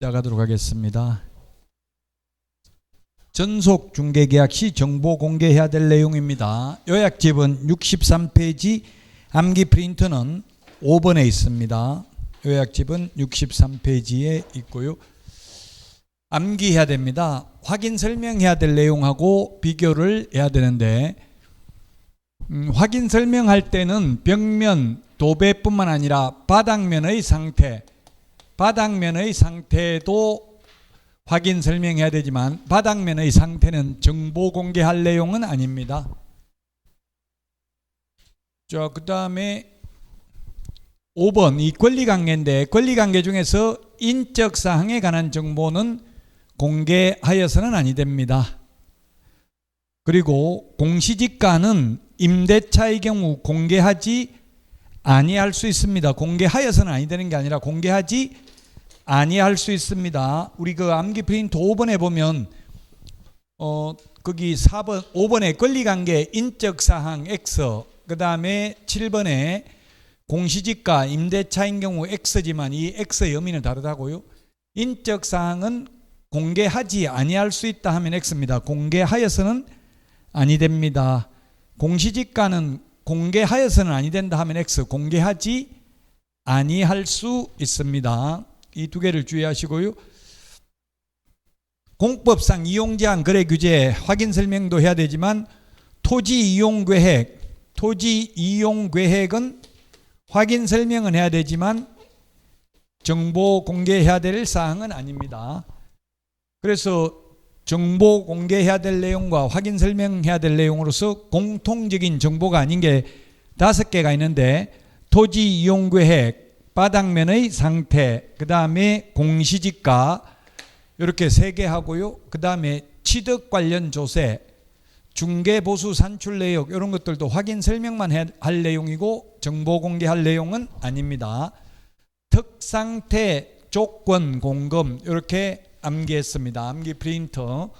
시작하도록 하겠습니다. 전속 중개계약 시 정보 공개해야 될 내용입니다. 요약집은 63페이지, 암기 프린터는 5번에 있습니다. 요약집은 63페이지에 있고요. 암기해야 됩니다. 확인 설명해야 될 내용하고 비교를 해야 되는데 확인 설명할 때는 벽면, 도배뿐만 아니라 바닥면의 상태도 확인 설명해야 되지만 바닥면의 상태는 정보 공개할 내용은 아닙니다. 자, 그 다음에 5번 이 권리관계인데 권리관계 중에서 인적사항에 관한 정보는 공개하여서는 아니 됩니다. 그리고 공시지가는 임대차의 경우 공개하지 아니할 수 있습니다. 공개하여서는 아니 되는 게 아니라 공개하지 아니할 수 있습니다. 우리 그 암기 프린트 5번에 보면 거기 4번 5번에 권리관계 인적사항 X, 그 다음에 7번에 공시지가 임대차인 경우 X지만 이 X의 의미는 다르다고요. 인적사항은 공개하지 아니할 수 있다 하면 X입니다. 공개하여서는 아니 됩니다. 공시지가는 공개하여서는 아니 된다 하면 X, 공개하지 아니할 수 있습니다. 이 두 개를 주의하시고요. 공법상 이용제한 거래 규제 확인 설명도 해야 되지만 토지 이용 계획은 확인 설명은 해야 되지만 정보 공개해야 될 사항은 아닙니다. 그래서 정보 공개해야 될 내용과 확인 설명해야 될 내용으로서 공통적인 정보가 아닌 게 5개가 있는데 토지 이용 계획, 바닥면의 상태, 그 다음에 공시지가 이렇게 3개 하고요. 그 다음에 취득 관련 조세, 중개보수 산출 내역 이런 것들도 확인 설명만 할 내용이고 정보 공개할 내용은 아닙니다. 특상태, 조건, 공금 이렇게 암기했습니다. 암기 프린터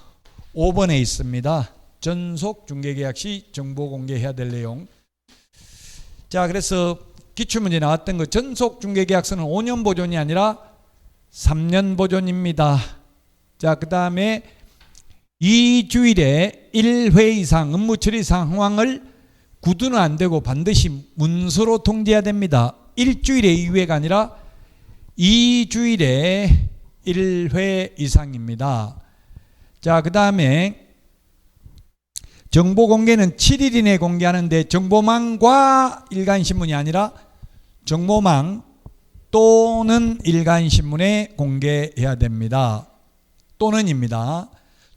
5번에 있습니다. 전속 중개계약 시 정보 공개해야 될 내용. 자, 그래서 기출문제 나왔던 거 전속 중개계약서는 5년 보존이 아니라 3년 보존입니다. 자, 그 다음에 2주일에 1회 이상 업무 처리 상황을 구두는 안 되고 반드시 문서로 통지해야 됩니다. 일주일에 2회가 아니라 2주일에 1회 이상입니다. 자, 그 다음에 정보 공개는 7일 이내에 공개하는데 정보망과 일간신문이 아니라 정보망 또는 일간신문에 공개해야 됩니다. 또는입니다.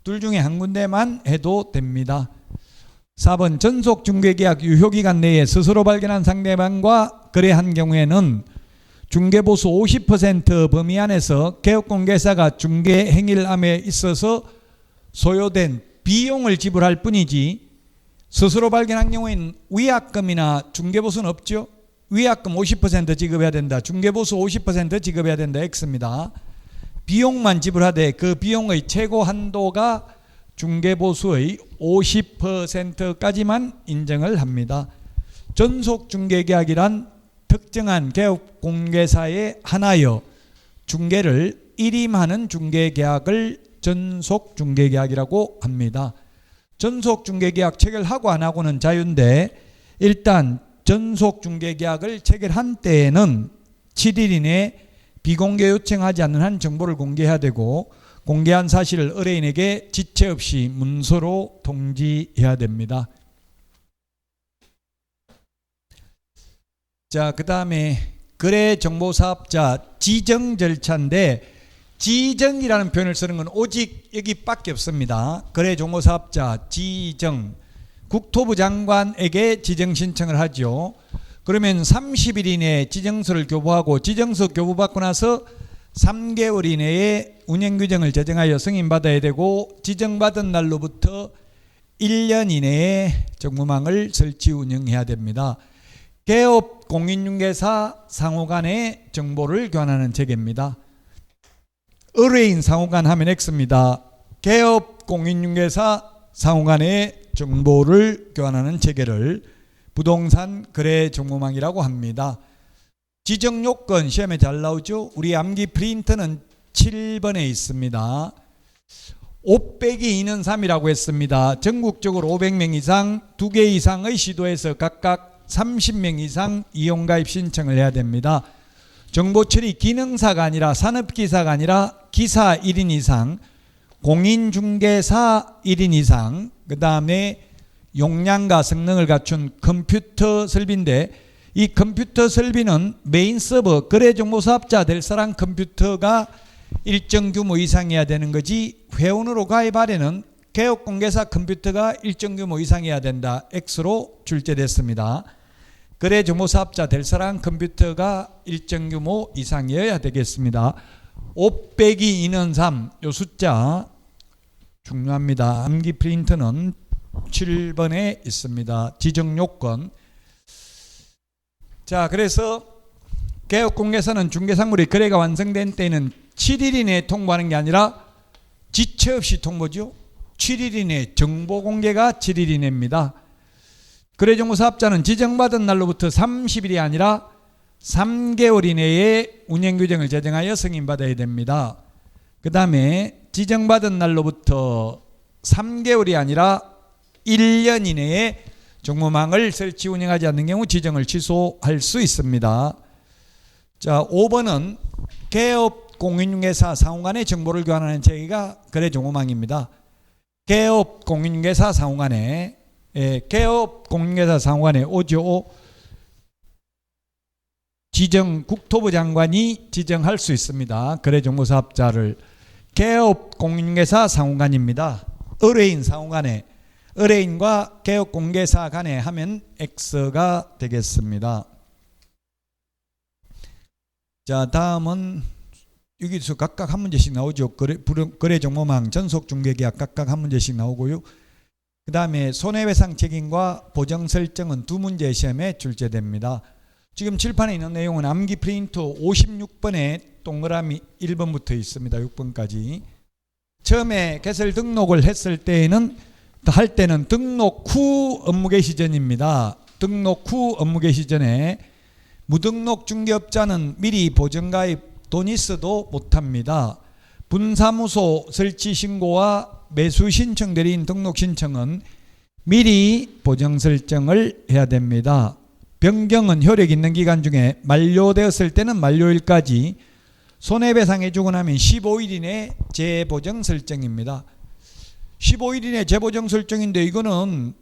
둘 중에 한 군데만 해도 됩니다. 4번 전속중개계약 유효기간 내에 스스로 발견한 상대방과 거래한 경우에는 중개보수 50% 범위 안에서 개업공개사가 중개행위함에 있어서 소요된 비용을 지불할 뿐이지 스스로 발견한 경우에는 위약금이나 중개보수는 없죠. 위약금 50% 지급해야 된다. 중개보수 50% 지급해야 된다. X입니다. 비용만 지불하되 그 비용의 최고 한도가 중개보수의 50%까지만 인정을 합니다. 전속중개계약이란 특정한 개업공개사에 한하여 중개를 일임하는 중개계약을 전속중개계약이라고 합니다. 전속중개계약 체결하고 안 하고는 자유인데 일단 전속중개계약을 체결한 때에는 7일 이내에 비공개 요청하지 않는 한 정보를 공개해야 되고 공개한 사실을 의뢰인에게 지체 없이 문서로 통지해야 됩니다. 자, 그 다음에 거래정보사업자 지정 절차인데 지정이라는 표현을 쓰는 건 오직 여기밖에 없습니다. 거래정보사업자 지정, 국토부 장관에게 지정 신청을 하죠. 그러면 30일 이내에 지정서를 교부하고 지정서 교부받고 나서 3개월 이내에 운영규정을 제정하여 승인받아야 되고 지정받은 날로부터 1년 이내에 정보망을 설치 운영해야 됩니다. 개업 공인중개사 상호간의 정보를 교환하는 체계입니다. 의뢰인 상호간 하면 X입니다. 개업 공인중개사 상호간의 정보를 교환하는 체계를 부동산 거래 정보망이라고 합니다. 지정 요건 시험에 잘 나오죠. 우리 암기 프린터는 7번에 있습니다. 5 빼기 2는 3이라고 했습니다. 전국적으로 500명 이상 2개 이상의 시도에서 각각 30명 이상 이용가입 신청을 해야 됩니다. 정보처리 기능사가 아니라 산업기사가 아니라 기사 1인 이상, 공인중개사 1인 이상, 그 다음에 용량과 성능을 갖춘 컴퓨터 설비인데, 이 컴퓨터 설비는 메인 서버 거래정보사업자 될 사람 컴퓨터가 일정 규모 이상이어야 되는 거지, 회원으로 가입하려는 개업공개사 컴퓨터가 일정 규모 이상이어야 된다. X로 출제됐습니다. 거래정보사업자 될 사람 컴퓨터가 일정 규모 이상이어야 되겠습니다. 5 빼기 2는 3, 요 숫자 중요합니다. 암기 프린트는 7번에 있습니다. 지정 요건. 자, 그래서 개업공개사는 중개상물의 거래가 완성된 때에는 7일 이내에 통보하는 게 아니라 지체 없이 통보죠. 7일 이내, 정보공개가 7일 이내입니다. 거래정보사업자는 지정받은 날로부터 30일이 아니라 3개월 이내에 운영규정을 제정하여 승인받아야 됩니다. 그 다음에 지정받은 날로부터 3개월이 아니라 1년 이내에 정보망을 설치 운영하지 않는 경우 지정을 취소할 수 있습니다. 자, 5번은 개업 공인중개사 상호간의 정보를 교환하는 체계가 거래정보망입니다. 개업 공인중개사 상호간에, 개업 공인중개사 상호간에 오죠. 지정 국토부 장관이 지정할 수 있습니다. 거래정보사업자를. 개업 공인중개사 상호간입니다. 의뢰인 상호간에, 의뢰인과 개업공개사 간에 하면 X가 되겠습니다. 자, 다음은 여기서 각각 한 문제씩 나오죠. 거래정보망 전속중개계약 각각 한 문제씩 나오고요. 그 다음에 손해배상 책임과 보정 설정은 2문제 시험에 출제됩니다. 지금 칠판에 있는 내용은 암기 프린트 56번에 동그라미 1번부터 있습니다. 6번까지. 처음에 개설 등록을 했을 때에는 할 때는 등록 후 업무 개시 전입니다. 등록 후 업무 개시 전에 무등록 중개업자는 미리 보정가입 돈 있어도 못합니다. 분사무소 설치 신고와 매수 신청 대리인 등록 신청은 미리 보정 설정을 해야 됩니다. 변경은 효력 있는 기간 중에 만료되었을 때는 만료일까지, 손해배상해 주고 나면 15일 이내 재보정 설정입니다. 15일 이내 재보정 설정인데, 이거는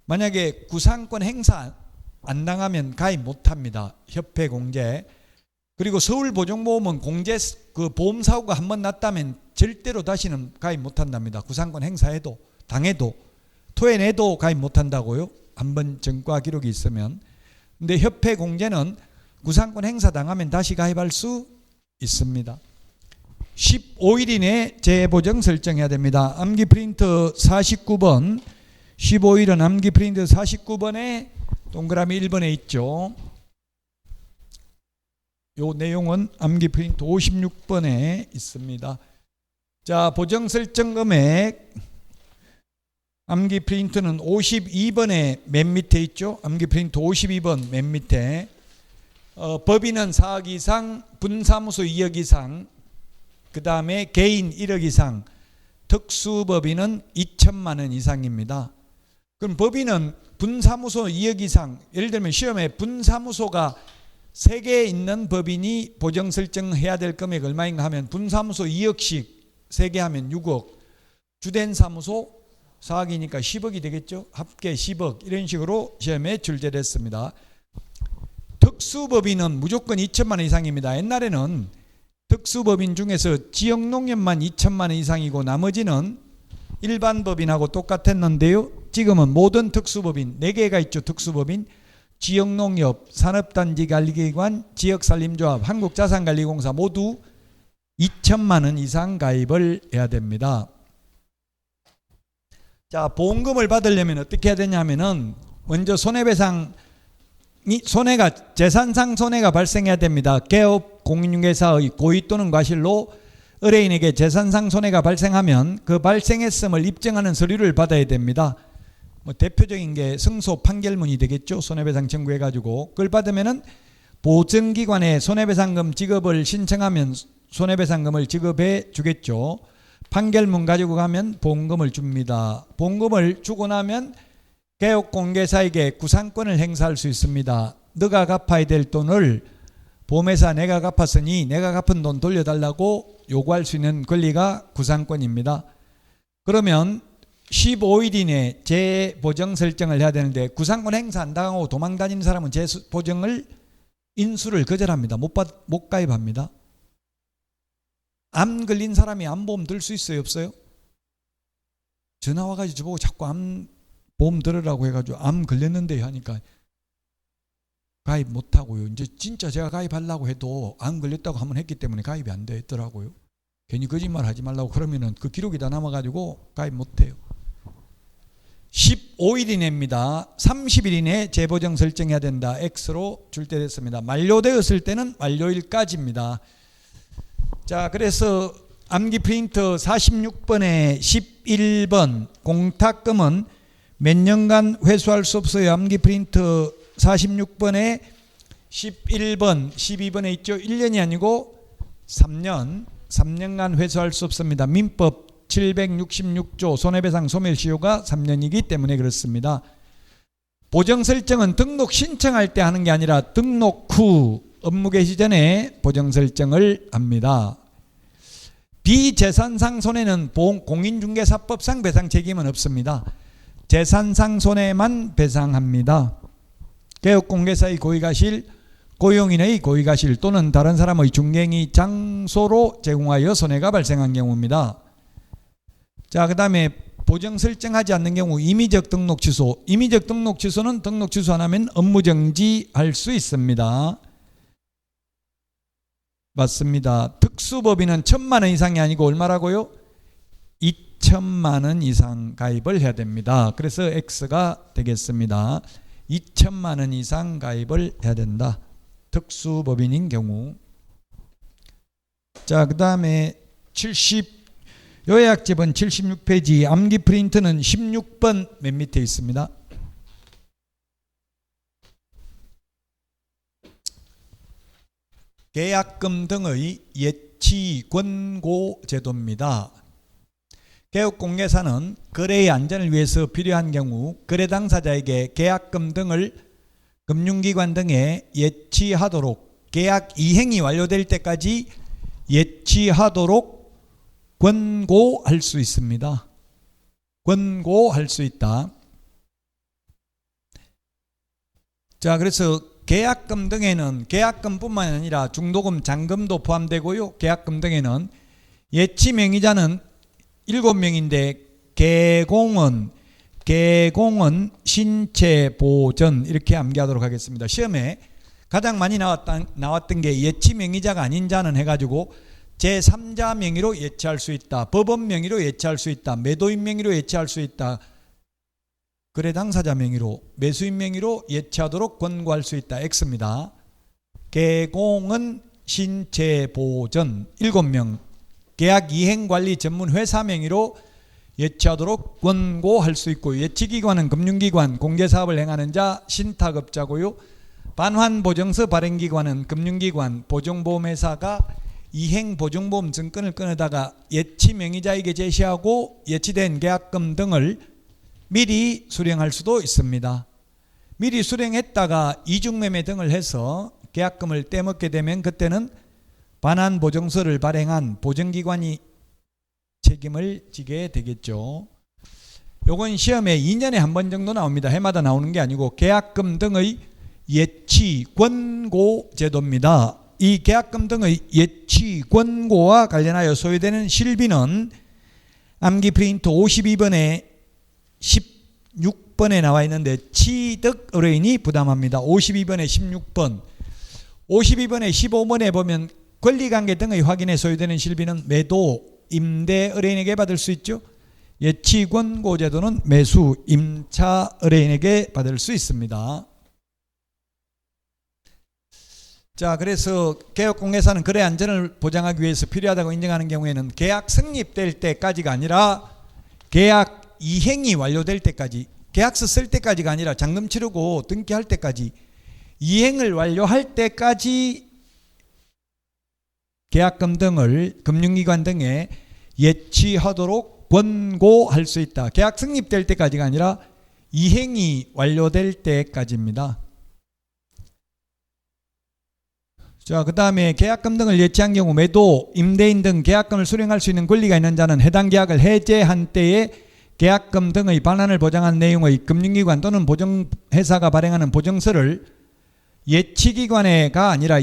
만약에 구상권 행사 안 당하면 가입 못합니다. 협회 공제. 그리고 서울보정보험은 공제 그 보험사고가 한번 났다면 절대로 다시는 가입 못한답니다. 구상권 행사해도 당해도 토해내도 가입 못한다고요. 한번 전과 기록이 있으면. 근데 협회 공제는 구상권 행사 당하면 다시 가입할 수 있습니다. 15일 이내 재보정 설정해야 됩니다. 암기 프린트 49번, 15일은 암기 프린트 49번에 동그라미 1번에 있죠. 요 내용은 암기 프린트 56번에 있습니다. 자, 보정 설정 금액 암기 프린트는 52번에 맨 밑에 있죠. 암기 프린트 52번 맨 밑에. 법인은 4억 이상, 분사무소 2억 이상, 그 다음에 개인 1억 이상, 특수법인은 2천만 원 이상입니다. 그럼 법인은 분사무소 2억 이상, 예를 들면 시험에 분사무소가 3개 있는 법인이 보정 설정해야 될 금액 얼마인가 하면 분사무소 2억씩 3개 하면 6억, 주된 사무소 4억이니까 10억이 되겠죠. 합계 10억, 이런 식으로 시험에 출제됐습니다. 특수법인은 무조건 2천만 원 이상입니다. 옛날에는 특수법인 중에서 지역농협만 2천만 원 이상이고 나머지는 일반 법인하고 똑같았는데요. 지금은 모든 특수법인 4개가 있죠. 특수법인, 지역농협, 산업단지관리기관, 지역산림조합, 한국자산관리공사 모두 2천만 원 이상 가입을 해야 됩니다. 자, 보험금을 받으려면 어떻게 해야 되냐면은 먼저 손해배상이 재산상 손해가 발생해야 됩니다. 개업 공인중개사의 고의 또는 과실로 의뢰인에게 재산상 손해가 발생하면 그 발생했음을 입증하는 서류를 받아야 됩니다. 뭐 대표적인 게 승소 판결문이 되겠죠. 손해배상 청구해가지고 그걸 받으면은 보증기관에 손해배상금 지급을 신청하면 손해배상금을 지급해 주겠죠. 판결문 가지고 가면 보험금을 줍니다. 보험금을 주고 나면 개업공개사에게 구상권을 행사할 수 있습니다. 너가 갚아야 될 돈을 보험회사 내가 갚았으니 내가 갚은 돈 돌려달라고 요구할 수 있는 권리가 구상권입니다. 그러면 15일 이내 재보정 설정을 해야 되는데 구상권 행사 안 당하고 도망다니는 사람은 재보정을 인수를 거절합니다. 못 가입합니다. 암 걸린 사람이 암보험 들 수 있어요, 없어요? 전화 와가지고 저보고 자꾸 암보험 들으라고 해가지고 암 걸렸는데 하니까 가입 못하고요. 이제 진짜 제가 가입하려고 해도 암 걸렸다고 한번 했기 때문에 가입이 안 되더라고요. 괜히 거짓말 하지 말라고 그러면은 그 기록이 다 남아가지고 가입 못해요. 15일 이내입니다. 30일 이내에 재보정 설정해야 된다. X로 출제됐습니다. 만료되었을 때는 만료일까지입니다. 자, 그래서 암기 프린터 46번에 11번 공탁금은 몇 년간 회수할 수 없어요. 암기 프린터 46번에 11번, 12번에 있죠. 1년이 아니고 3년간 회수할 수 없습니다. 민법 766조 손해배상 소멸시효가 3년이기 때문에 그렇습니다. 보정 설정은 등록 신청할 때 하는 게 아니라 등록 후 업무 개시 전에 보정 설정을 합니다. 비재산상 손해는 공인중개사법상 배상 책임은 없습니다. 재산상 손해만 배상합니다. 개업공개사의 고의가실, 고용인의 고의가실 또는 다른 사람의 중개행위 장소로 제공하여 손해가 발생한 경우입니다. 자, 그 다음에 보정 설정하지 않는 경우 임의적 등록 취소. 임의적 등록 취소는 등록 취소 안 하면 업무 정지할 수 있습니다. 맞습니다. 특수법인은 1,000만 원 이상이 아니고 얼마라고요? 2,000만 원 이상 가입을 해야 됩니다. 그래서 X가 되겠습니다. 2,000만 원 이상 가입을 해야 된다. 특수법인인 경우. 자, 그 다음에 요약집은 76페이지, 암기 프린트는 16번 맨 밑에 있습니다. 계약금 등의 예치 권고 제도입니다. 개업공개사는 거래의 안전을 위해서 필요한 경우 거래 당사자에게 계약금 등을 금융기관 등에 예치하도록 계약 이행이 완료될 때까지 예치하도록 권고할 수 있습니다. 권고할 수 있다. 자, 그래서 계약금 등에는 계약금뿐만 아니라 중도금, 잔금도 포함되고요. 계약금 등에는 예치 명의자는 7명인데 계공은 신체 보전 이렇게 암기하도록 하겠습니다. 시험에 가장 많이 나왔던 게 예치 명의자가 아닌 자는 해가지고 제3자 명의로 예치할 수 있다. 법원 명의로 예치할 수 있다. 매도인 명의로 예치할 수 있다. 거래 당사자 명의로, 매수인 명의로 예치하도록 권고할 수 있다. X입니다. 계공은 신체 보전 7명, 계약 이행관리 전문 회사 명의로 예치하도록 권고할 수 있고, 예치기관은 금융기관, 공개사업을 행하는 자, 신탁업자고요. 반환보증서 발행기관은 금융기관, 보증보험회사가 이행보증보험 증권을 끊어다가 예치 명의자에게 제시하고 예치된 계약금 등을 미리 수령할 수도 있습니다. 미리 수령했다가 이중매매 등을 해서 계약금을 떼먹게 되면 그때는 반환보증서를 발행한 보증기관이 책임을 지게 되겠죠. 요건 시험에 2년에 한 번 정도 나옵니다. 해마다 나오는 게 아니고 계약금 등의 예치 권고 제도입니다. 이 계약금 등의 예치 권고와 관련하여 소요되는 실비는 암기 프린트 52번에 16번에 나와 있는데 취득 의뢰인이 부담합니다. 52번에 16번, 52번에 15번에 보면 권리관계 등의 확인에 소요되는 실비는 매도, 임대 의뢰인에게 받을 수 있죠. 예치 권고 제도는 매수, 임차 의뢰인에게 받을 수 있습니다. 자, 그래서 개업공개사는 거래 안전을 보장하기 위해서 필요하다고 인정하는 경우에는 계약 성립될 때까지가 아니라 계약 이행이 완료될 때까지, 계약서 쓸 때까지가 아니라 잔금 치르고 등기할 때까지, 이행을 완료할 때까지 계약금 등을 금융기관 등에 예치하도록 권고할 수 있다. 계약 성립될 때까지가 아니라 이행이 완료될 때까지입니다. 자, 그 다음에 계약금 등을 예치한 경우 매도, 임대인 등 계약금을 수령할 수 있는 권리가 있는 자는 해당 계약을 해제한 때에 계약금 등의 반환을 보장한 내용의 금융기관 또는 보증회사가 발행하는 보증서를 예치기관에가 아니라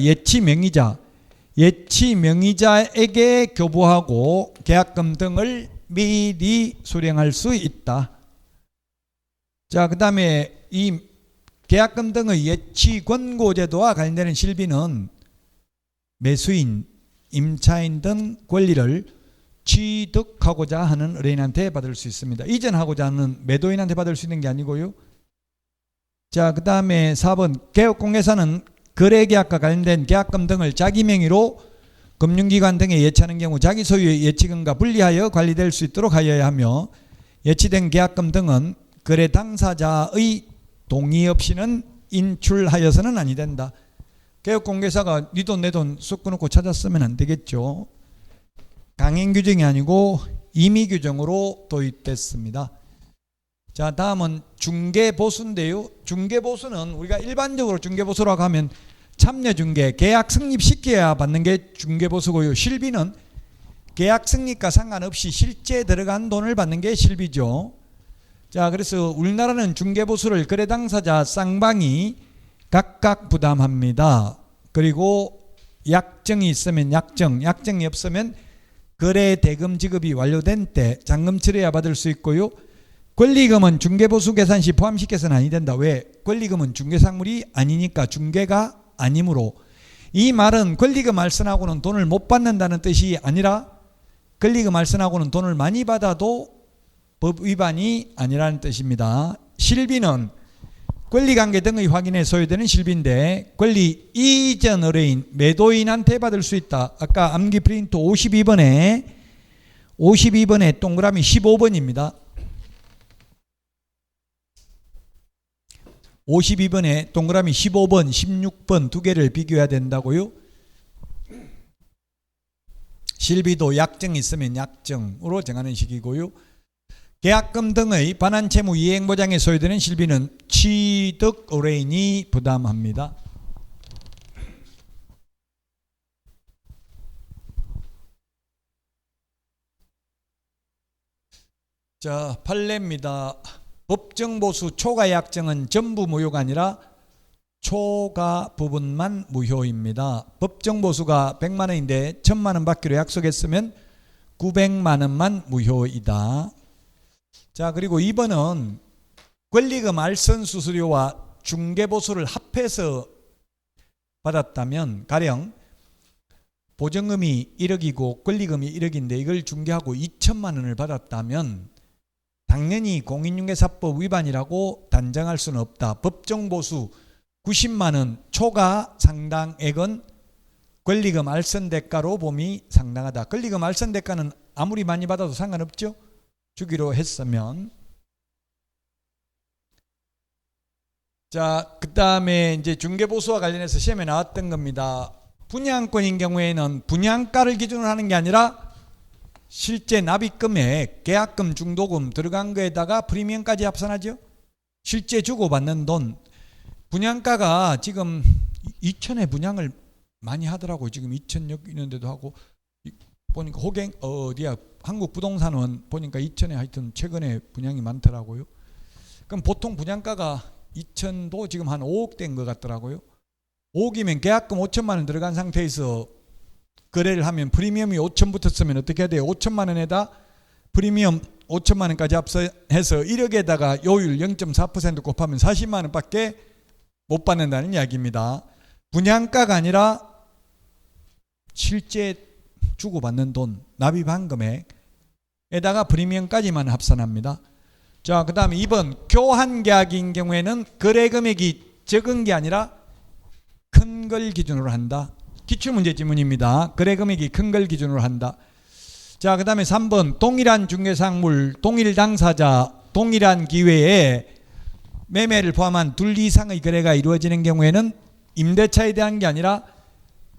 예치명의자에게 교부하고 계약금 등을 미리 수령할 수 있다. 자, 그 다음에 이 계약금 등의 예치권고제도와 관련되는 실비는 매수인, 임차인 등 권리를 취득하고자 하는 의뢰인한테 받을 수 있습니다. 이전하고자 하는 매도인한테 받을 수 있는 게 아니고요. 자, 그 다음에 4번 개업공개사는 거래계약과 관련된 계약금 등을 자기 명의로 금융기관 등에 예치하는 경우 자기 소유의 예치금과 분리하여 관리될 수 있도록 하여야 하며 예치된 계약금 등은 거래 당사자의 동의 없이는 인출하여서는 아니 된다. 개업공개사가 네 돈 내 돈 쑥 끊고 찾았으면 안 되겠죠. 강행규정이 아니고 임의규정으로 도입됐습니다. 자, 다음은 중개보수인데요. 중개보수는 우리가 일반적으로 중개보수라고 하면 참여중개, 계약 성립시켜야 받는 게 중개보수고요. 실비는 계약 성립과 상관없이 실제 들어간 돈을 받는 게 실비죠. 자, 그래서 우리나라는 중개보수를 거래 당사자 쌍방이 각각 부담합니다. 그리고 약정이 있으면 약정이 없으면 거래 대금 지급이 완료된 때 잔금 처리해야 받을 수 있고요. 권리금은 중개보수 계산 시 포함시켜서는 아니 된다. 왜? 권리금은 중개상물이 아니니까 중개가 아니므로. 이 말은 권리금 알선하고는 돈을 못 받는다는 뜻이 아니라 권리금 알선하고는 돈을 많이 받아도 법 위반이 아니라는 뜻입니다. 실비는 권리관계 등의 확인에 소요되는 실비인데 권리 이전 의뢰인, 매도인한테 받을 수 있다. 아까 암기 프린트 52번에 동그라미 15번입니다. 52번에 동그라미 15번, 16번 두 개를 비교해야 된다고요. 실비도 약정이 있으면 약정으로 정하는 식이고요. 계약금 등의 반환채무 이행보장에 소요되는 실비는 취득 의뢰인이 부담합니다. 자, 판례입니다. 법정보수 초과 약정은 전부 무효가 아니라 초과 부분만 무효입니다. 법정보수가 100만 원인데 1000만 원 받기로 약속했으면 900만 원만 무효이다. 자, 그리고 2번은 권리금 알선 수수료와 중개보수를 합해서 받았다면 가령 보증금이 1억이고 권리금이 1억인데 이걸 중개하고 2천만 원을 받았다면 당연히 공인중개사법 위반이라고 단정할 수는 없다. 법정보수 90만 원 초과 상당액은 권리금 알선 대가로 봄이 상당하다. 권리금 알선 대가는 아무리 많이 받아도 상관없죠. 주기로 했으면. 자, 그 다음에 이제 중개보수와 관련해서 시험에 나왔던 겁니다. 분양권인 경우에는 분양가를 기준으로 하는 게 아니라 실제 납입금액, 계약금, 중도금 들어간 거에다가 프리미엄까지 합산하죠. 실제 주고받는 돈. 분양가가 지금 2천에 분양을 많이 하더라고요. 지금 2천 여기 있는데도 하고 보니까 어디야 한국부동산원 보니까 2천에 하여튼 최근에 분양이 많더라고요. 그럼 보통 분양가가 2천도 지금 한 5억 된 것 같더라고요. 5억이면 계약금 5천만 원 들어간 상태에서 거래를 하면 프리미엄이 5천 붙었으면 어떻게 해야 돼요? 5천만 원에다 프리미엄 5천만 원까지 합해서 1억에다가 요율 0.4% 곱하면 40만 원밖에 못 받는다는 이야기입니다. 분양가가 아니라 실제 주고받는 돈, 납입한 금액에다가 프리미엄까지만 합산합니다. 자, 그 다음에 2번 교환계약인 경우에는 거래금액이 적은 게 아니라 큰 걸 기준으로 한다. 기출문제 지문입니다. 거래금액이 큰 걸 기준으로 한다. 자, 그 다음에 3번 동일한 중개상물, 동일 당사자, 동일한 기회에 매매를 포함한 둘 이상의 거래가 이루어지는 경우에는 임대차에 대한 게 아니라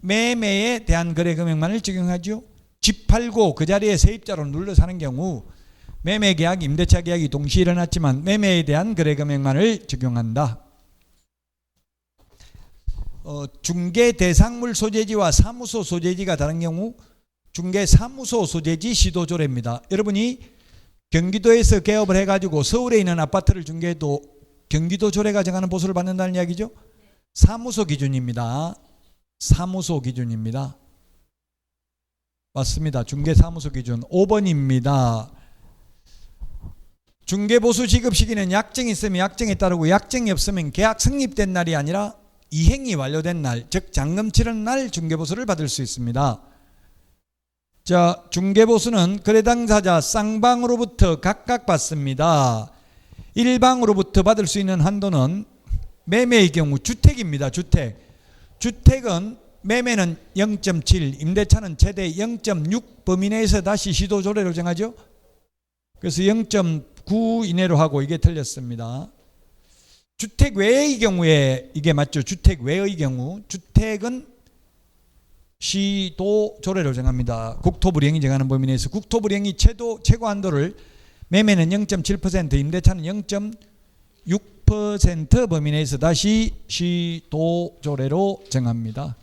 매매에 대한 거래금액만을 적용하죠. 집 팔고 그 자리에 세입자로 눌러 사는 경우 매매 계약, 임대차 계약이 동시에 일어났지만 매매에 대한 거래금액만을 적용한다. 중개 대상물 소재지와 사무소 소재지가 다른 경우 중개 사무소 소재지 시도조례입니다. 여러분이 경기도에서 개업을 해가지고 서울에 있는 아파트를 중개해도 경기도 조례가 정하는 보수를 받는다는 이야기죠. 사무소 기준입니다. 사무소 기준입니다. 맞습니다. 중개사무소 기준 5번입니다. 중개보수 지급 시기는 약정이 있으면 약정에 따르고 약정이 없으면 계약 성립된 날이 아니라 이행이 완료된 날, 즉 잔금 치른 날 중개보수를 받을 수 있습니다. 자, 중개보수는 거래 당사자 쌍방으로부터 각각 받습니다. 일방으로부터 받을 수 있는 한도는 매매의 경우 주택입니다. 주택은 매매는 0.7, 임대차는 최대 0.6 범위 내에서 다시 시도조례로 정하죠. 그래서 0.9 이내로 하고 이게 틀렸습니다. 주택 외의 경우에 이게 맞죠. 주택 외의 경우 주택은 시도조례로 정합니다. 국토부령이 정하는 범위 내에서 국토부령이 최고 한도를 매매는 0.7%, 임대차는 0.6% 범위 내에서 다시 시도조례로 정합니다.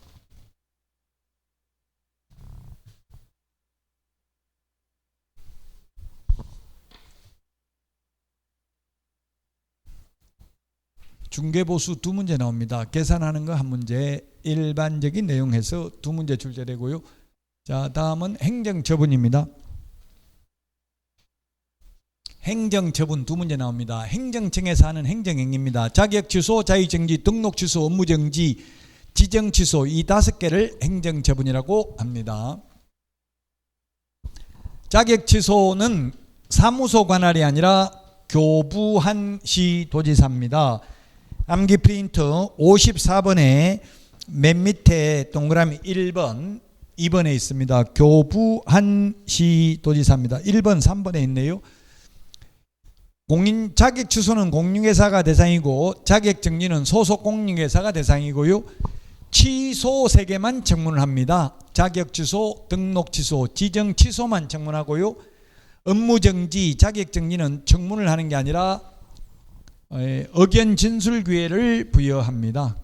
중개보수 두 문제 나옵니다. 계산하는 거 한 문제, 일반적인 내용해서 두 문제 출제되고요. 자, 다음은 행정처분입니다. 행정처분 두 문제 나옵니다. 행정청에서 하는 행정행위입니다. 자격취소, 자의정지, 등록취소, 업무정지, 지정취소 이 5개를 행정처분이라고 합니다. 자격취소는 사무소 관할이 아니라 교부한 시도지사입니다. 암기 프린트 54번에 맨 밑에 동그라미 1번, 2번에 있습니다. 교부한 시도지사입니다. 1번, 3번에 있네요. 공인 자격 취소는 공인회사가 대상이고 자격 정지는 소속 공인회사가 대상이고요. 취소 3개만 청문을 합니다. 자격 취소, 등록 취소, 지정 취소만 청문하고요. 업무 정지, 자격 정지는 청문을 하는 게 아니라 의견 진술 기회를 부여합니다.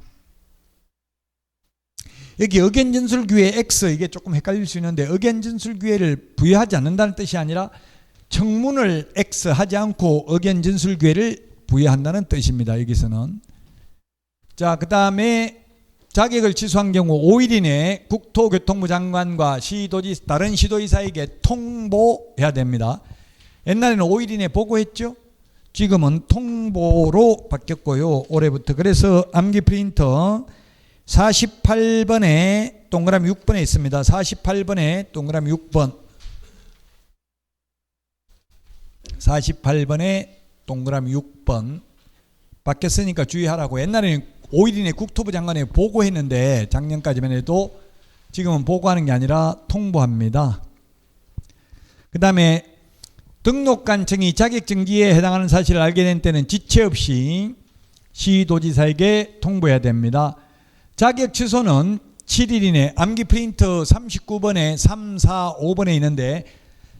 여기 의견 진술 기회 X 이게 조금 헷갈릴 수 있는데 의견 진술 기회를 부여하지 않는다는 뜻이 아니라 청문을 X 하지 않고 의견 진술 기회를 부여한다는 뜻입니다. 여기서는. 자, 그 다음에 자격을 취소한 경우 5일 이내에 국토교통부 장관과 다른 시도지사에게 통보해야 됩니다. 옛날에는 5일 이내에 보고했죠. 지금은 통보로 바뀌었고요. 올해부터. 그래서 암기 프린터 48번에 동그라미 6번에 있습니다. 48번에 동그라미 6번. 48번에 동그라미 6번. 바뀌었으니까 주의하라고. 옛날에는 5일 이내 국토부 장관에 보고했는데 작년까지만 해도 지금은 보고하는 게 아니라 통보합니다. 그 다음에 등록관청이 자격정지에 해당하는 사실을 알게 된 때는 지체 없이 시도지사에게 통보해야 됩니다. 자격 취소는 7일 이내 암기 프린트 39번에 3, 4, 5번에 있는데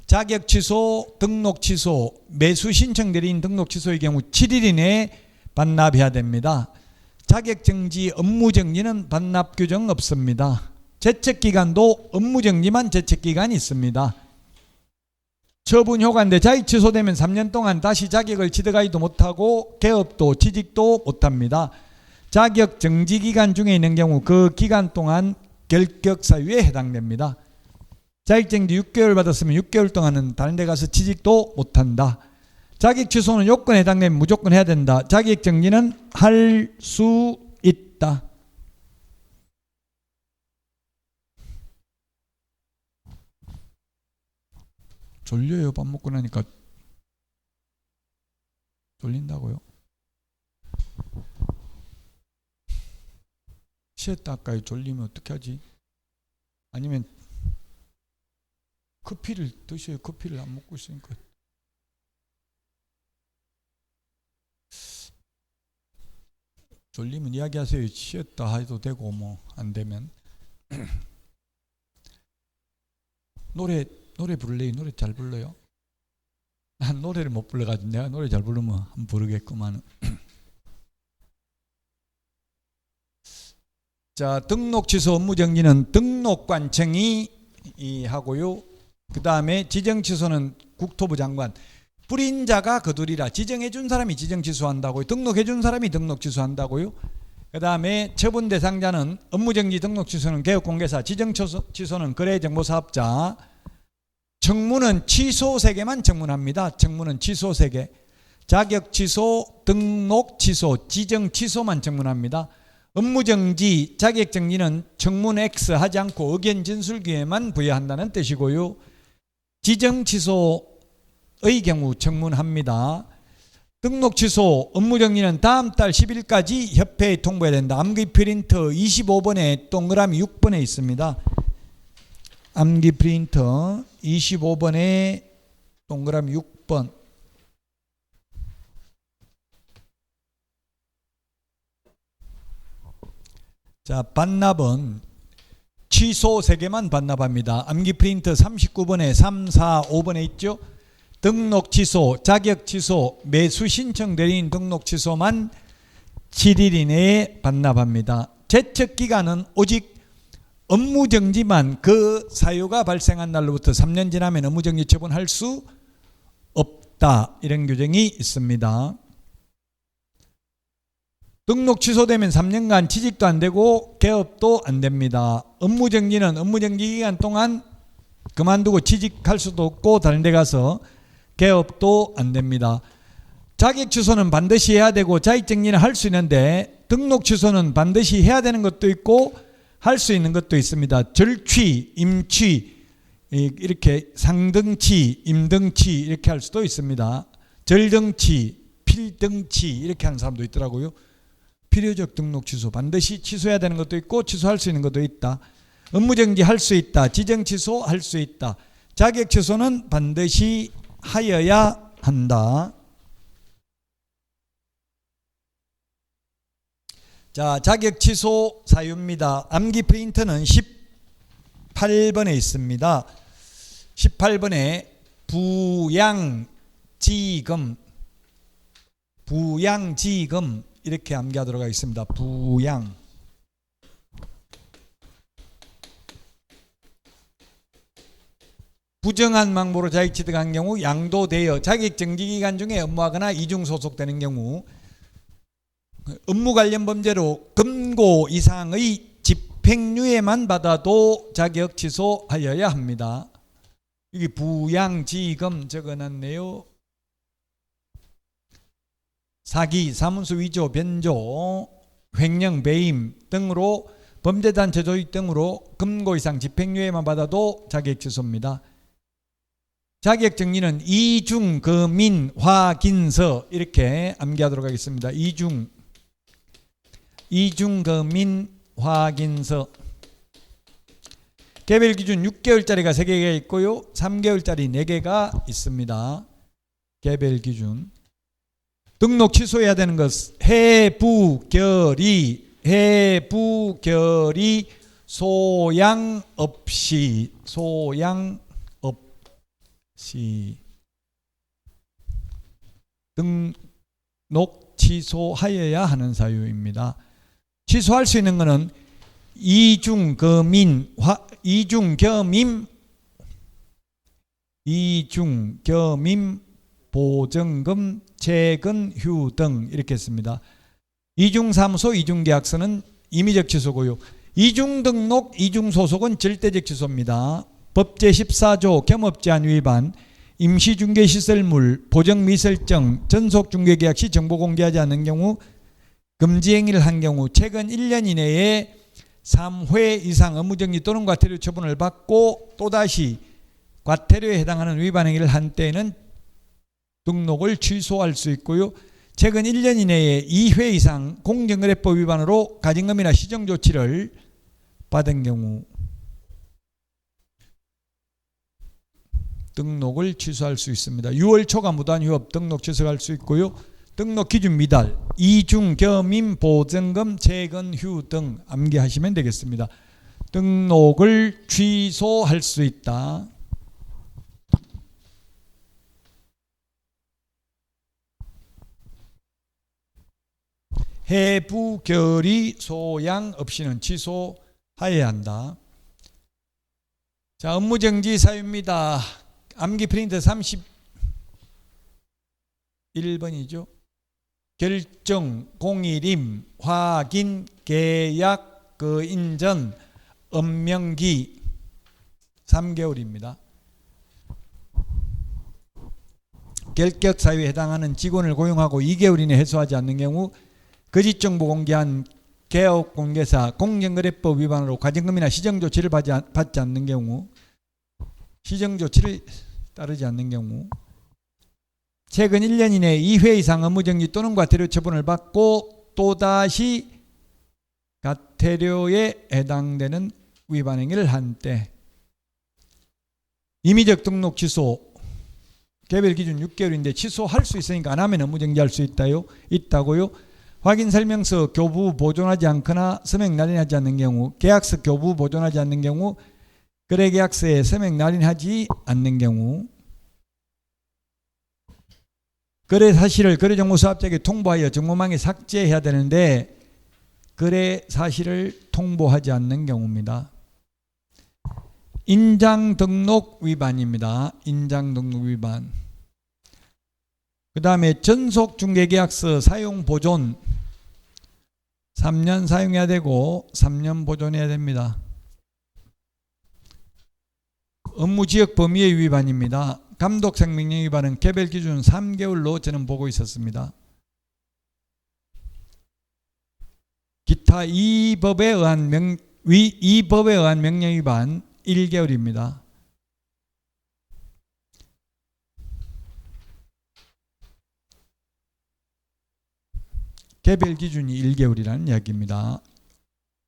자격 취소, 등록 취소, 매수 신청 대리인 등록 취소의 경우 7일 이내에 반납해야 됩니다. 자격 정지, 업무 정지는 반납 규정 없습니다. 제척 기간도 업무 정지만 제척 기간이 있습니다. 처분 효과인데 자격 취소되면 3년 동안 다시 자격을 취득하지도 못하고 개업도 취직도 못합니다. 자격 정지 기간 중에 있는 경우 그 기간 동안 결격 사유에 해당됩니다. 자격 정지 6개월 받았으면 6개월 동안은 다른 데 가서 취직도 못한다. 자격 취소는 요건에 해당되면 무조건 해야 된다. 자격 정지는 할 수 있다. 졸려요. 밥 먹고 나니까 졸린다고요. 쉬었다 할까요? 졸리면 어떻게 하지? 아니면 커피를 드셔요. 커피를 안 먹고 있으니까. 졸리면 이야기하세요. 쉬었다 해도 되고 뭐 안 되면. 노래 부를래요? 노래 잘 불러요? 난 노래를 못 불러가지고 내가 노래 잘 부르면 한번 부르겠구만. 자, 등록 취소 업무 정지는 등록관청이 하고요. 그 다음에 지정 취소는 국토부 장관. 뿌린 자가 거두리라. 지정해 준 사람이 지정 취소한다고요. 등록해 준 사람이 등록 취소한다고요. 그 다음에 처분 대상자는 업무정지 등록 취소는 개업공개사, 지정 취소는 거래정보사업자, 청문은 취소 3개만 청문합니다. 청문은 취소 3개. 자격 취소, 등록 취소, 지정 취소만 청문합니다. 업무정지, 자격정지는 청문 X 하지 않고 의견 진술 기회만 부여한다는 뜻이고요. 지정 취소의 경우 청문합니다. 등록 취소, 업무정지는 다음 달 10일까지 협회에 통보해야 된다. 암기 프린터 25번에 동그라미 6번에 있습니다. 암기 프린터 25번에 동그라미 6번. 자, 반납은 취소 3개만 반납합니다. 암기 프린터 39번에 3, 4, 5번에 있죠. 등록 취소, 자격 취소, 매수 신청 대리인 등록 취소만 7일 이내에 반납합니다. 제척 기간은 오직 업무정지만 그 사유가 발생한 날로부터 3년 지나면 업무정지 처분할 수 없다. 이런 규정이 있습니다. 등록 취소되면 3년간 취직도 안 되고 개업도 안 됩니다. 업무정지는 업무정지 기간 동안 그만두고 취직할 수도 없고 다른 데 가서 개업도 안 됩니다. 자격 취소는 반드시 해야 되고 자격정지는 할 수 있는데 등록 취소는 반드시 해야 되는 것도 있고 할 수 있는 것도 있습니다. 절취, 임취, 이렇게 상등치, 임등치 이렇게 할 수도 있습니다. 절등치, 필등치 이렇게 하는 사람도 있더라고요. 필요적 등록 취소, 반드시 취소해야 되는 것도 있고 취소할 수 있는 것도 있다. 업무정지 할 수 있다. 지정 취소 할 수 있다. 자격 취소는 반드시 하여야 한다. 자, 자격 취소 사유입니다. 암기 프린터는 18번에 있습니다. 18번에 부양지금 이렇게 암기하도록 하겠습니다. 부양. 부정한 망보로 자격 취득한 경우 양도되어 자격정지 기간 중에 업무하거나 이중 소속되는 경우 업무 관련 범죄로 금고 이상의 집행유예만 받아도 자격 취소하여야 합니다. 이게 부양지금 적어놨네요. 사기, 사문서 위조, 변조, 횡령, 배임 등으로 범죄단체 조직 등으로 금고 이상 집행유예만 받아도 자격 취소입니다. 자격정지는 이중거민화긴서 이렇게 암기하도록 하겠습니다. 이중거민화긴서. 개별 기준 6개월짜리가 3개가 있고요. 3개월짜리 4개가 있습니다. 개별 기준. 등록 취소해야 되는 것 해부결의 소양 없이 등록 취소하여야 하는 사유입니다. 취소할 수 있는 것은 이중거민 보증금, 채근휴 등 이렇게 했습니다. 이중사무소, 이중계약서는 임의적 취소고요. 이중등록, 이중소속은 절대적 취소입니다. 법제 14조 겸업제한 위반, 임시중개시설물, 보정미설정, 전속중개계약 시 정보 공개하지 않는 경우, 금지행위를 한 경우 최근 1년 이내에 3회 이상 업무정지 또는 과태료 처분을 받고 또다시 과태료에 해당하는 위반 행위를 한 때에는 등록을 취소할 수 있고요. 최근 1년 이내에 2회 이상 공정거래법 위반으로 가징금이나 시정조치를 받은 경우 등록을 취소할 수 있습니다. 6월 초과 무단휴업 등록 취소할 수 있고요. 등록 기준 미달, 이중 겸임 보증금, 채근휴 등 암기하시면 되겠습니다. 등록을 취소할 수 있다. 해부 결의 소양 없이는 취소하여야 한다. 자, 업무정지 사유입니다. 암기 프린트 31번이죠. 결정, 공일임, 확인, 계약, 인전, 업명기 3개월입니다. 결격 사유에 해당하는 직원을 고용하고 2개월 이내 해소하지 않는 경우 거짓 정보 공개한 개업 공개사 공정거래법 위반으로 과징금이나 시정조치를 받지 않는 경우, 시정조치를 따르지 않는 경우, 최근 1년 이내 2회 이상 업무정지 또는 과태료 처분을 받고 또다시 과태료에 해당되는 위반 행위를 한 때, 임의적 등록 취소 개별 기준 6개월인데 취소할 수 있으니까 안 하면 업무정지할 수 있다고요. 확인 설명서 교부 보존하지 않거나 서명 날인하지 않는 경우, 계약서 교부 보존하지 않는 경우, 거래계약서에 서명 날인하지 않는 경우, 거래 사실을 거래정보수합자에게 통보하여 정보망에 삭제해야 되는데 거래 사실을 통보하지 않는 경우입니다. 인장 등록 위반입니다. 인장 등록 위반. 그 다음에 전속중개계약서 사용 보존 3년 사용해야 되고 3년 보존해야 됩니다. 업무지역 범위의 위반입니다. 감독생명령 위반은 개별 기준 3개월로 저는 보고 있었습니다. 기타 이 법에 의한 명령 위반 1개월입니다. 개별 기준이 1개월이라는 이야기입니다.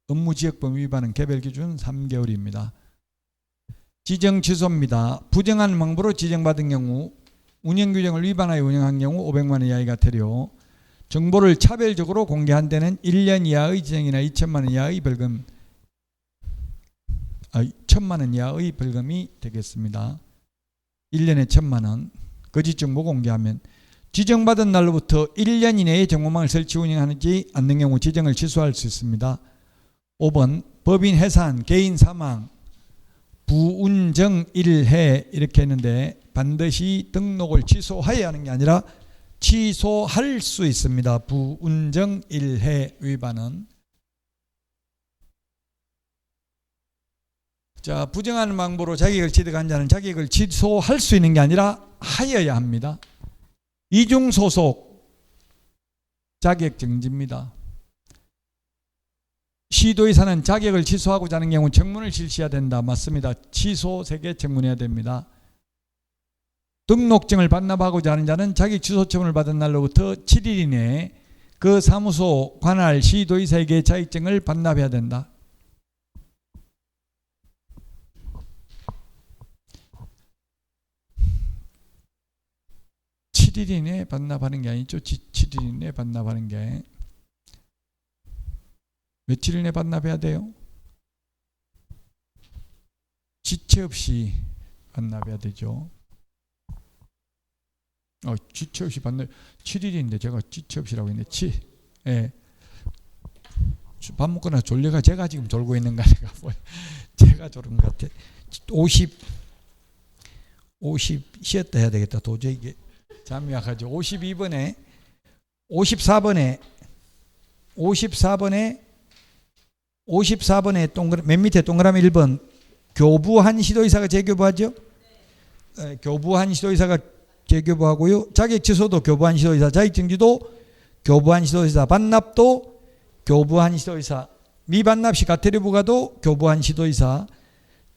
업무지역범위 위반은 개별 기준 3개월입니다. 지정 취소입니다. 부정한 방법으로 지정받은 경우, 운영규정을 위반하여 운영한 경우 500만 원 이하의 과태료, 정보를 차별적으로 공개한 데는 1년 이하의 지정이나 2천만 원 이하의 벌금, 1천만 원 이하의 벌금이 되겠습니다. 1년에 1천만 원. 거짓 정보 공개하면 지정받은 날로부터 1년 이내에 정보망을 설치 운영하지 않는 경우 지정을 취소할 수 있습니다. 5번 법인 해산, 개인 사망, 부운정 1해 이렇게 했는데 반드시 등록을 취소해야 하는 게 아니라 취소할 수 있습니다. 부운정 1해 위반은. 자, 부정한 방법으로 자격을 취득한 자는 자격을 취소할 수 있는 게 아니라 하여야 합니다. 이중소속 자격정지입니다. 시도의사는 자격을 취소하고자 하는 경우 청문을 실시해야 된다. 맞습니다. 취소 3개 청문해야 됩니다. 등록증을 반납하고자 하는 자는 자격 취소 처분을 받은 날로부터 7일 이내에 그 사무소 관할 시도의사에게 자격증을 반납해야 된다. (7일) 이내에 반납하는 게 아니죠. 7일 이내에 반납하는 게. 며칠 이내 반납해야 돼요? 지체 없이 반납해야 되죠. 지체 없이 반납. 7일인데 제가 지체 없이라고 했는데 예. 밥 먹거나 졸려가 제가 지금 졸고 있는 거 아닌가 뭐. 제가 졸은 것 같아. 50 쉬었다 해야 되겠다. 도저히 이게 잠이 와가지고 52번에 54번에 맨 밑에 동그라미 1번 교부한 시도의사가 재교부하죠? 네, 교부한 시도의사가 재교부하고요. 자격 취소도 교부한 시도의사, 자격정지도 교부한 시도의사, 반납도 교부한 시도의사, 미반납 시 과태료 부과도 교부한 시도의사,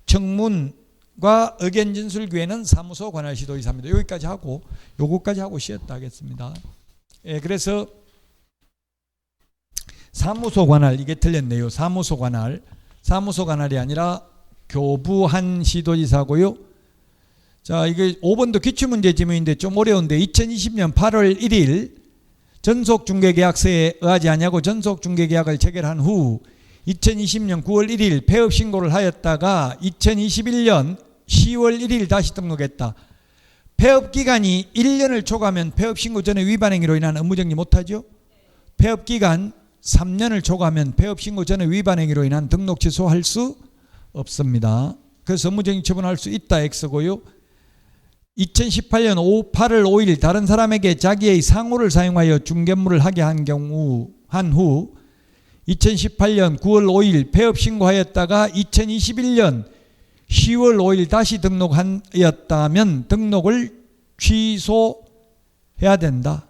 청문과 의견 진술 기회는 사무소 관할 시도의사입니다. 여기까지 하고 요거까지 하고 쉬었다 하겠습니다. 예, 그래서 사무소 관할, 이게 틀렸네요. 사무소 관할이 아니라 교부한 시도지사고요. 자, 이게 5번도 기출문제 지문인데 좀 어려운데 2020년 8월 1일 전속중개계약서에 의하지 아니하고 전속중개계약을 체결한 후 2020년 9월 1일 폐업 신고를 하였다가 2021년 10월 1일 다시 등록했다. 폐업 기간이 1년을 초과하면 폐업 신고 전에 위반 행위로 인한 업무정지 못하죠. 폐업 기간 3년을 초과하면 폐업 신고 전에 위반 행위로 인한 등록 취소할 수 없습니다. 그래서 업무정지 처분할 수 있다 X고요. 2018년 8월 5일 다른 사람에게 자기의 상호를 사용하여 중개물을 하게 한 후 2018년 9월 5일 폐업 신고하였다가 2021년 10월 5일 다시 등록하였다면 등록을 취소해야 된다.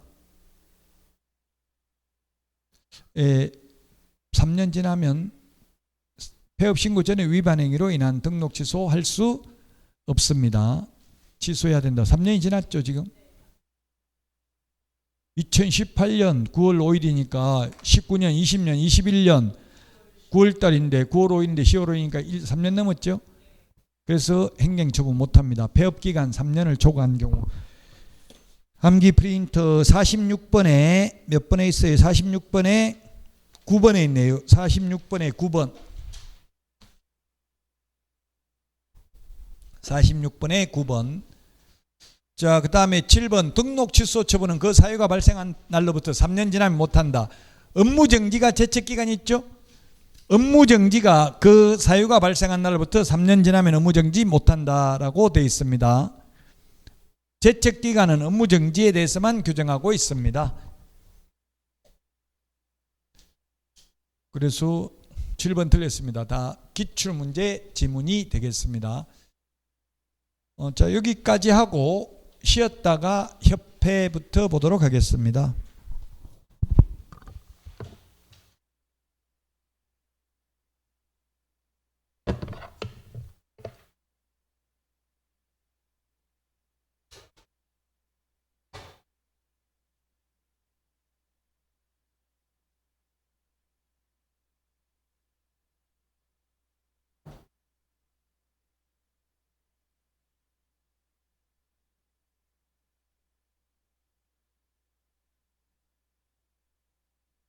3년 지나면 폐업 신고 전에 위반 행위로 인한 등록 취소할 수 없습니다. 취소해야 된다. 3년이 지났죠 지금? 2018년 9월 5일이니까 19년, 20년, 21년 9월달인데 9월 5일인데 10월 5일이니까 3년 넘었죠? 그래서 행정처분 못합니다. 폐업기간 3년을 초과한 경우. 암기 프린터 46번에 몇 번에 있어요? 46번에 9번에 있네요. 46번에 9번. 46번에 9번. 자, 그 다음에 7번 등록 취소 처분은 그 사유가 발생한 날로부터 3년 지나면 못한다. 업무정지가 제척기간이 있죠. 업무정지가 그 사유가 발생한 날로부터 3년 지나면 업무정지 못한다라고 되어 있습니다. 제척기간은 업무정지에 대해서만 규정하고 있습니다. 그래서 7번 틀렸습니다. 다 기출문제 지문이 되겠습니다. 자, 여기까지 하고 쉬었다가 협회부터 보도록 하겠습니다.